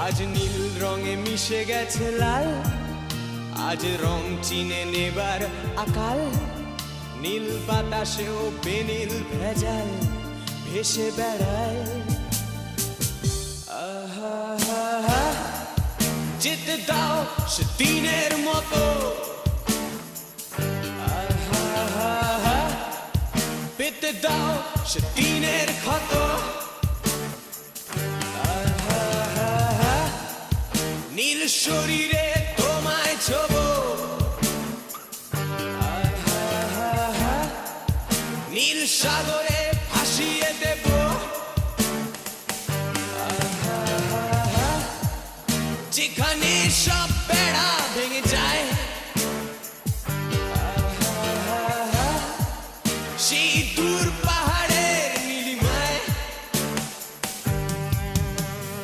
আজ নীল রঙে মিশে গেছে লাল, আজ রং চিনে নেবার আকাল। নীল বাতাসেও বেনীল ভেজাল ভেসে বেড়ায়। আহা, যেতে দাও সে দিনের মতো। আহা, পেতে দাও সে দিনের ক্ষত। আহা, নীল শরীরে তোমায় ছোব। আহা, নীল সাগরে ভাসিয়ে দেব। যেখানে সব